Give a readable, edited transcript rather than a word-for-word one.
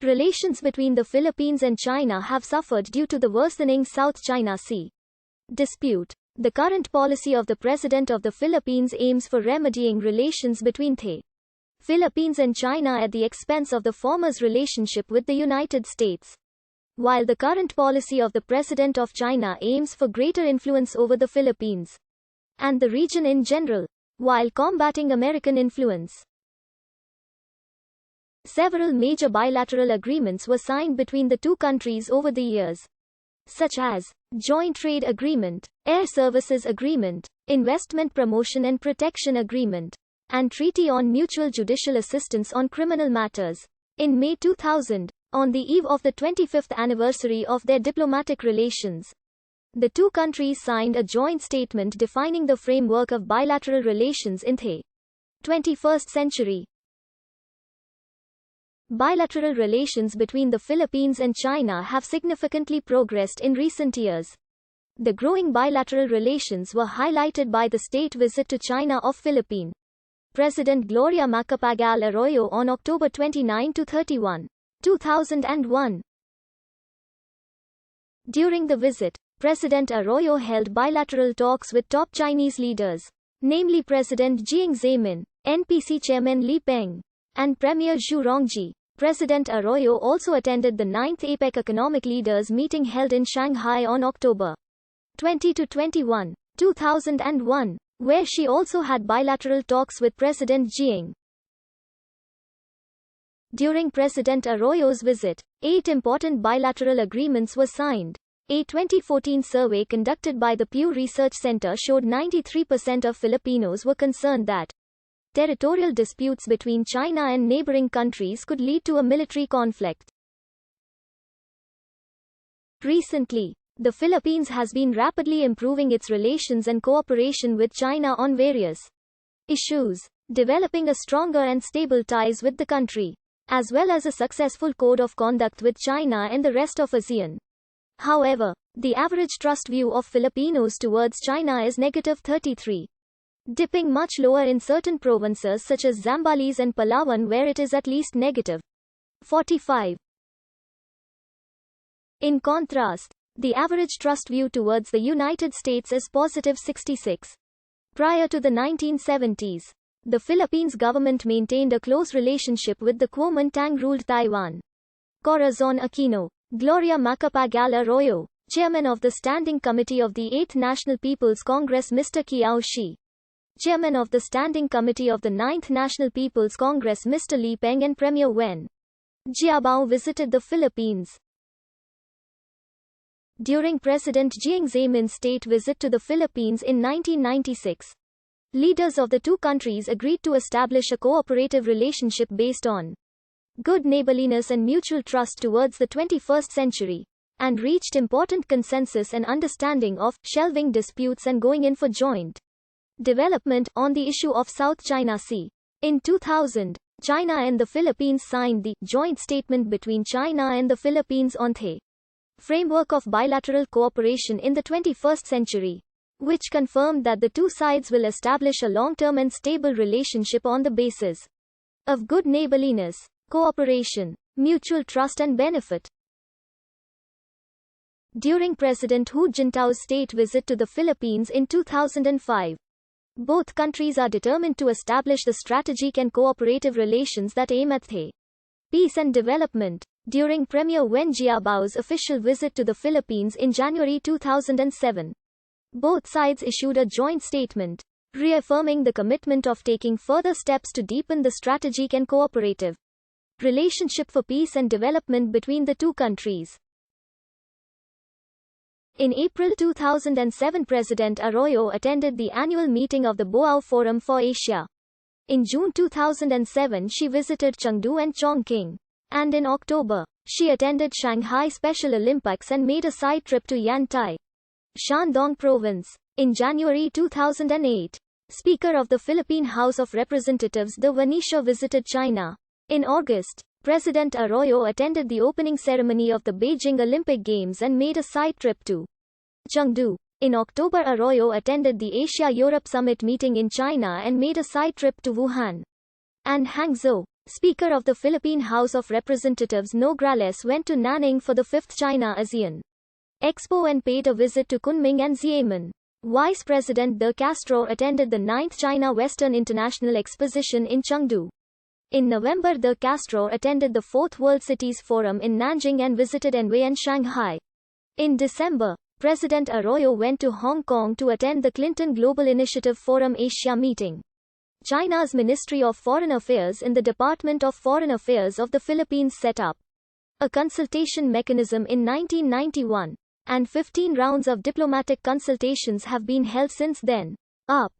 Relations between the Philippines and China have suffered due to the worsening South China Sea dispute. The current policy of the President of the Philippines aims for remedying relations between the Philippines and China at the expense of the former's relationship with the United States. While the current policy of the President of China aims for greater influence over the Philippines and the region in general, while combating American influence. Several major bilateral agreements were signed between the two countries over the years, such as Joint Trade Agreement, Air Services Agreement, Investment Promotion and Protection Agreement, and Treaty on Mutual Judicial Assistance on Criminal Matters. In May 2000, on the eve of the 25th anniversary of their diplomatic relations, the two countries signed a joint statement defining the framework of bilateral relations in the 21st century. Bilateral relations between the Philippines and China have significantly progressed in recent years. The growing bilateral relations were highlighted by the state visit to China of Philippine President Gloria Macapagal Arroyo on October 29–31, 2001. During the visit, President Arroyo held bilateral talks with top Chinese leaders, namely President Jiang Zemin, NPC Chairman Li Peng, and Premier Zhu Rongji. President Arroyo also attended the 9th APEC Economic Leaders meeting held in Shanghai on October 20–21, 2001, where she also had bilateral talks with President Jiang. During President Arroyo's visit, 8 important bilateral agreements were signed. A 2014 survey conducted by the Pew Research Center showed 93% of Filipinos were concerned that territorial disputes between China and neighboring countries could lead to a military conflict. Recently, the Philippines has been rapidly improving its relations and cooperation with China on various issues, developing a stronger and stable ties with the country, as well as a successful code of conduct with China and the rest of ASEAN. However, the average trust view of Filipinos towards China is -33. Dipping much lower in certain provinces such as Zambales and Palawan where it is at least -45. In contrast, the average trust view towards the United States is +66. Prior to the 1970s, the Philippines government maintained a close relationship with the Kuomintang-ruled Taiwan. Corazon Aquino, Gloria Macapagal Arroyo, Chairman of the Standing Committee of the 8th National People's Congress Mr. Kiao Shi, Chairman of the Standing Committee of the 9th National People's Congress Mr. Li Peng and Premier Wen Jiabao visited the Philippines. During President Jiang Zemin's state visit to the Philippines in 1996, leaders of the two countries agreed to establish a cooperative relationship based on good neighborliness and mutual trust towards the 21st century, and reached important consensus and understanding of shelving disputes and going in for joint development on the issue of South China Sea. In 2000, China and the Philippines signed the joint statement between China and the Philippines on the framework of bilateral cooperation in the 21st century, which confirmed that the two sides will establish a long-term and stable relationship on the basis of good neighborliness, cooperation, mutual trust and benefit. During President Hu Jintao's state visit to the Philippines in 2005, both countries are determined to establish the strategic and cooperative relations that aim at the peace and development. During Premier Wen Jiabao's official visit to the Philippines in January 2007, both sides issued a joint statement, reaffirming the commitment of taking further steps to deepen the strategic and cooperative relationship for peace and development between the two countries. In April 2007, President Arroyo attended the annual meeting of the Boao Forum for Asia. In June 2007, she visited Chengdu and Chongqing. And in October, she attended Shanghai Special Olympics and made a side trip to Yantai, Shandong Province. In January 2008, Speaker of the Philippine House of Representatives De Venecia visited China. In August, President Arroyo attended the opening ceremony of the Beijing Olympic Games and made a side trip to Chengdu. In October, Arroyo attended the Asia-Europe Summit meeting in China and made a side trip to Wuhan and Hangzhou. Speaker of the Philippine House of Representatives Nograles went to Nanning for the 5th China ASEAN Expo and paid a visit to Kunming and Xiamen. Vice President De Castro attended the 9th China Western International Exposition in Chengdu. In November, De Castro attended the 4th World Cities Forum in Nanjing and visited Anhui and Shanghai. In December, President Arroyo went to Hong Kong to attend the Clinton Global Initiative Forum Asia meeting. China's Ministry of Foreign Affairs in the Department of Foreign Affairs of the Philippines set up a consultation mechanism in 1991, and 15 rounds of diplomatic consultations have been held since then. Up